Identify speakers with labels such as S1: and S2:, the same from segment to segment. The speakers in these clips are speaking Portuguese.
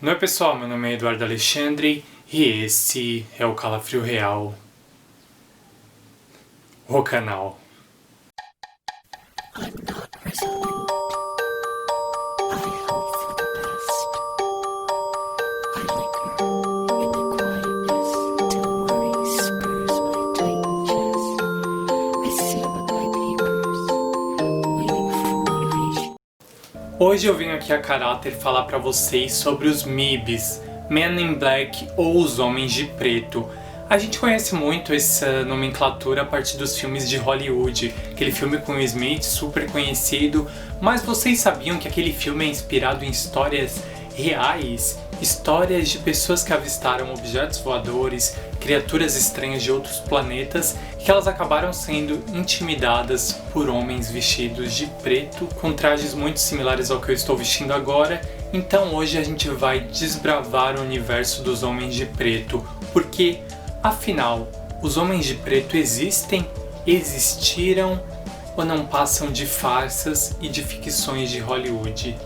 S1: Oi pessoal, meu nome é Eduardo Alexandre e esse é o Calafrio Real, o canal. Hoje eu venho aqui a caráter falar pra vocês sobre os MIBs, Men in Black ou os Homens de Preto. A gente conhece muito essa nomenclatura a partir dos filmes de Hollywood, aquele filme com Will Smith, super conhecido, mas vocês sabiam que aquele filme é inspirado em histórias reais? Histórias de pessoas que avistaram objetos voadores, criaturas estranhas de outros planetas, que elas acabaram sendo intimidadas por homens vestidos de preto, com trajes muito similares ao que eu estou vestindo agora. Então hoje a gente vai desbravar o universo dos Homens de Preto, porque, afinal, os Homens de Preto existem, existiram ou não passam de farsas e de ficções de Hollywood?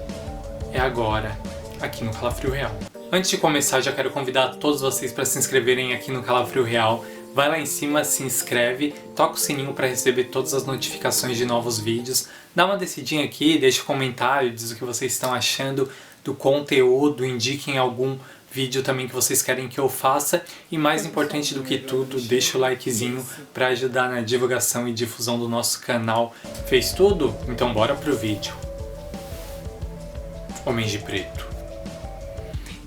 S1: É agora, aqui no Calafrio Real. Antes de começar, já quero convidar todos vocês para se inscreverem aqui no Calafrio Real. Vai lá em cima, se inscreve, toca o sininho para receber todas as notificações de novos vídeos. Dá uma descidinha aqui, deixa um comentário, diz o que vocês estão achando do conteúdo, indiquem algum vídeo também que vocês querem que eu faça. E mais importante do que tudo, deixa o likezinho para ajudar na divulgação e difusão do nosso canal. Fez tudo? Então bora pro vídeo. Homens de Preto.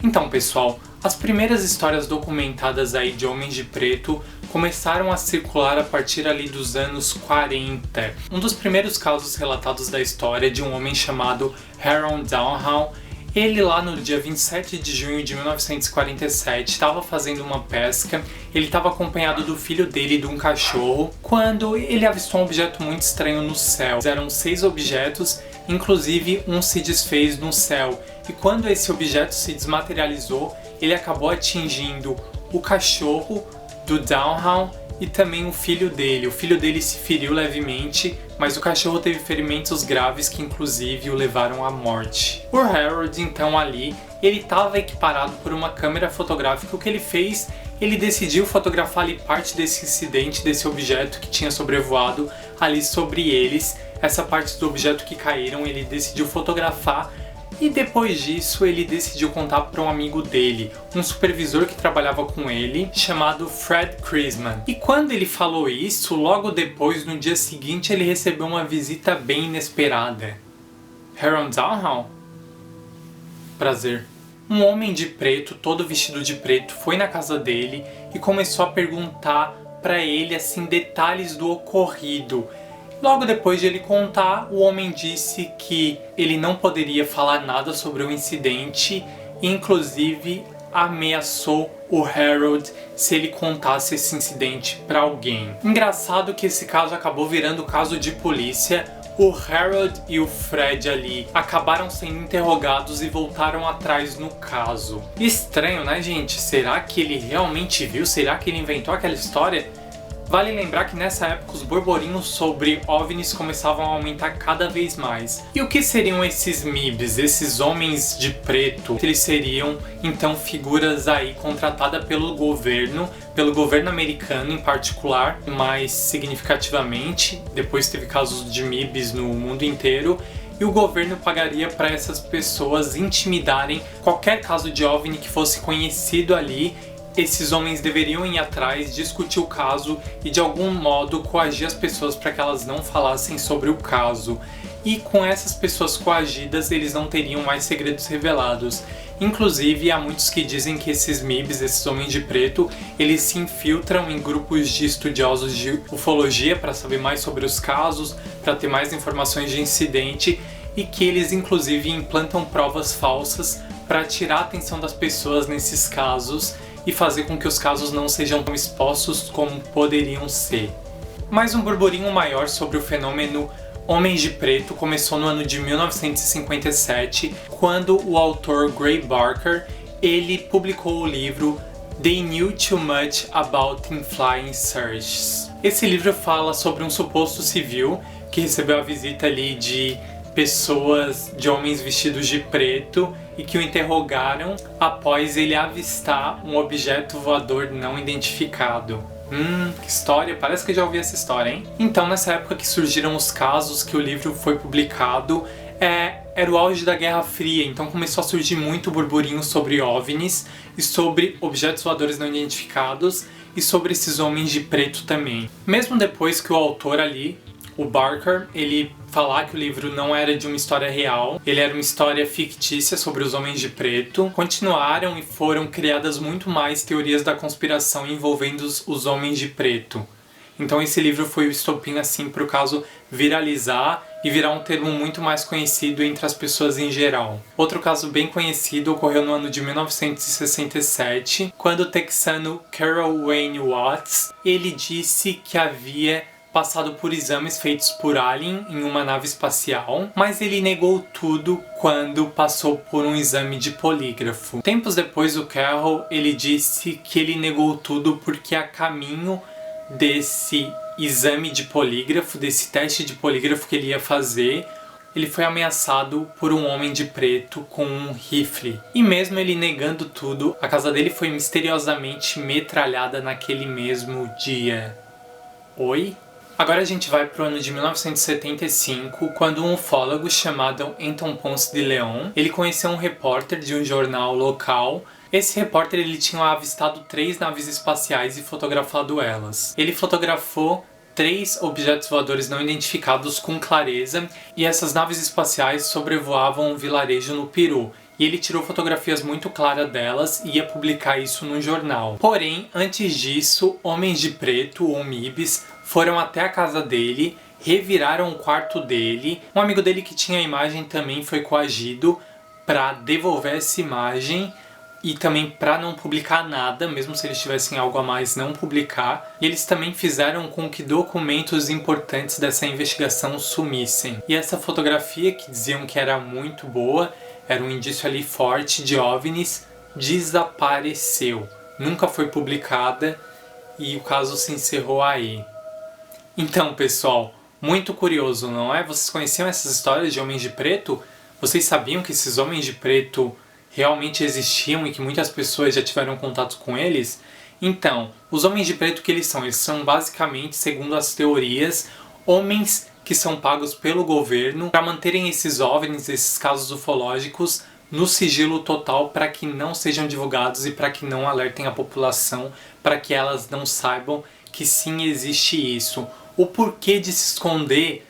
S1: Então pessoal, as primeiras histórias documentadas aí de Homens de Preto começaram a circular a partir ali dos anos 40. Um dos primeiros casos relatados da história é de um homem chamado Harold Downhall. Ele lá no dia 27 de junho de 1947 estava fazendo uma pesca, ele estava acompanhado do filho dele e de um cachorro, quando ele avistou um objeto muito estranho no céu. Eram 6 objetos, inclusive um se desfez no céu, e quando esse objeto se desmaterializou, ele acabou atingindo o cachorro do Downhall e também o filho dele. O filho dele se feriu levemente, mas o cachorro teve ferimentos graves que inclusive o levaram à morte. O Harold, então ali, ele estava equiparado por uma câmera fotográfica. O que ele fez? Ele decidiu fotografar ali parte desse incidente, desse objeto que tinha sobrevoado ali sobre eles. Essa parte do objeto que caíram, ele decidiu fotografar. E depois disso ele decidiu contar para um amigo dele, um supervisor que trabalhava com ele, chamado Fred Chrisman. E quando ele falou isso, logo depois, no dia seguinte, ele recebeu uma visita bem inesperada. Harold Downhall? Prazer. Um homem de preto, todo vestido de preto, foi na casa dele e começou a perguntar para ele assim detalhes do ocorrido. Logo depois de ele contar, o homem disse que ele não poderia falar nada sobre o incidente e inclusive ameaçou o Harold se ele contasse esse incidente para alguém. Engraçado que esse caso acabou virando caso de polícia. O Harold e o Fred ali acabaram sendo interrogados e voltaram atrás no caso. Estranho, né, gente? Será que ele realmente viu? Será que ele inventou aquela história? Vale lembrar que nessa época os burburinhos sobre OVNIs começavam a aumentar cada vez mais. E o que seriam esses MIBs, esses homens de preto? Eles seriam então figuras aí contratadas pelo governo americano em particular, mais significativamente. Depois teve casos de MIBs no mundo inteiro. E o governo pagaria para essas pessoas intimidarem qualquer caso de OVNI que fosse conhecido ali. Esses homens deveriam ir atrás, discutir o caso e de algum modo coagir as pessoas para que elas não falassem sobre o caso. E com essas pessoas coagidas, eles não teriam mais segredos revelados. Inclusive, há muitos que dizem que esses MIBs, esses homens de preto, eles se infiltram em grupos de estudiosos de ufologia para saber mais sobre os casos, para ter mais informações de incidente, e que eles inclusive implantam provas falsas para tirar a atenção das pessoas nesses casos e fazer com que os casos não sejam tão expostos como poderiam ser. Mas um burburinho maior sobre o fenômeno Homens de Preto começou no ano de 1957, quando o autor Gray Barker ele publicou o livro They Knew Too Much About Flying Searches. Esse livro fala sobre um suposto civil que recebeu a visita ali de pessoas, de homens vestidos de preto e que o interrogaram após ele avistar um objeto voador não identificado. Que história, parece que eu já ouvi essa história, hein? Então, nessa época que surgiram os casos que o livro foi publicado, era o auge da Guerra Fria, então começou a surgir muito burburinho sobre OVNIs e sobre objetos voadores não identificados e sobre esses homens de preto também. Mesmo depois que o autor ali, o Barker, ele falar que o livro não era de uma história real, ele era uma história fictícia sobre os homens de preto, continuaram e foram criadas muito mais teorias da conspiração envolvendo os homens de preto. Então esse livro foi o estopim assim para o caso viralizar e virar um termo muito mais conhecido entre as pessoas em geral. Outro caso bem conhecido ocorreu no ano de 1967, quando o texano Carol Wayne Watts, ele disse que havia passado por exames feitos por alien em uma nave espacial, mas ele negou tudo quando passou por um exame de polígrafo. Tempos depois, o Carroll, ele disse que ele negou tudo porque a caminho desse exame de polígrafo, desse teste de polígrafo que ele ia fazer, ele foi ameaçado por um homem de preto com um rifle. E mesmo ele negando tudo, a casa dele foi misteriosamente metralhada naquele mesmo dia. Oi? Agora a gente vai para o ano de 1975, quando um ufólogo chamado Anton Ponce de Leon, ele conheceu um repórter de um jornal local. Esse repórter ele tinha avistado 3 naves espaciais e fotografado elas. Ele fotografou 3 objetos voadores não identificados com clareza, e essas naves espaciais sobrevoavam um vilarejo no Peru. E ele tirou fotografias muito claras delas e ia publicar isso no jornal. Porém, antes disso, homens de preto, ou MIBs, foram até a casa dele, reviraram o quarto dele. Um amigo dele que tinha a imagem também foi coagido para devolver essa imagem e também para não publicar nada, mesmo se eles tivessem algo a mais, não publicar. E eles também fizeram com que documentos importantes dessa investigação sumissem. E essa fotografia, que diziam que era muito boa, era um indício ali forte de OVNIs, desapareceu. Nunca foi publicada e o caso se encerrou aí. Então, pessoal, muito curioso, não é? Vocês conheciam essas histórias de homens de preto? Vocês sabiam que esses homens de preto realmente existiam e que muitas pessoas já tiveram contato com eles? Então, os homens de preto que eles são? Eles são basicamente, segundo as teorias, homens que são pagos pelo governo para manterem esses OVNIs, esses casos ufológicos, no sigilo total para que não sejam divulgados e para que não alertem a população, para que elas não saibam que sim existe isso. O porquê de se esconder?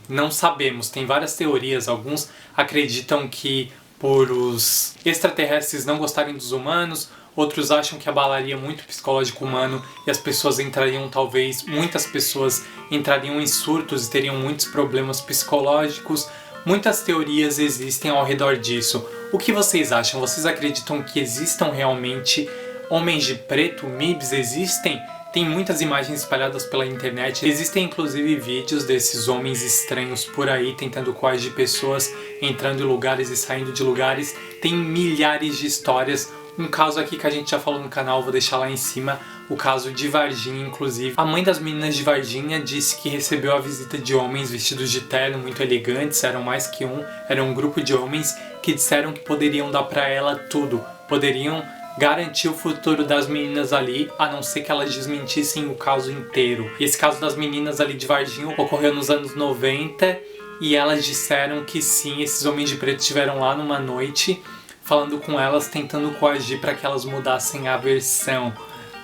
S1: Não sabemos. Tem várias teorias. Alguns acreditam que por os extraterrestres não gostarem dos humanos, outros acham que abalaria muito o psicológico humano e as pessoas entrariam, talvez, muitas pessoas entrariam em surtos e teriam muitos problemas psicológicos. Muitas teorias existem ao redor disso. O que vocês acham? Vocês acreditam que existam realmente homens de preto? MIBs existem? Tem muitas imagens espalhadas pela internet. Existem inclusive vídeos desses homens estranhos por aí tentando coagir pessoas, entrando em lugares e saindo de lugares. Tem milhares de histórias. Um caso aqui que a gente já falou no canal, vou deixar lá em cima, o caso de Varginha, inclusive. A mãe das meninas de Varginha disse que recebeu a visita de homens vestidos de terno, muito elegantes, eram mais que um, era um grupo de homens que disseram que poderiam dar pra ela tudo, poderiam garantir o futuro das meninas ali, a não ser que elas desmentissem o caso inteiro. E esse caso das meninas ali de Varginha ocorreu nos anos 90 e elas disseram que sim, esses homens de preto estiveram lá numa noite falando com elas, tentando coagir para que elas mudassem a versão.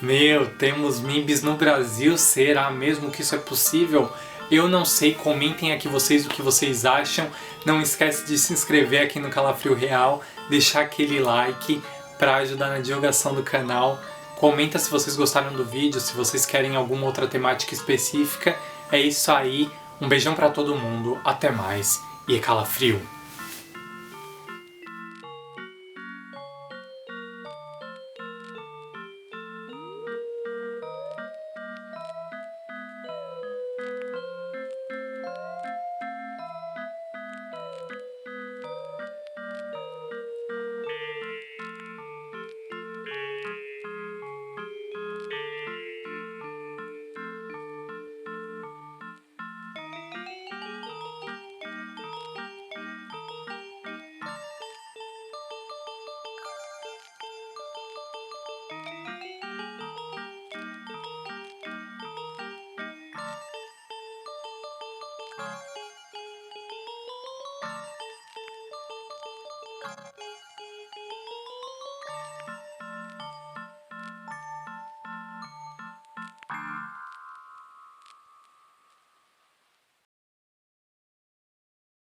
S1: Meu, temos MIBs no Brasil? Será mesmo que isso é possível? Eu não sei, comentem aqui vocês o que vocês acham. Não esquece de se inscrever aqui no Calafrio Real, deixar aquele like para ajudar na divulgação do canal. Comenta se vocês gostaram do vídeo, se vocês querem alguma outra temática específica. É isso aí, um beijão para todo mundo, até mais e é calafrio!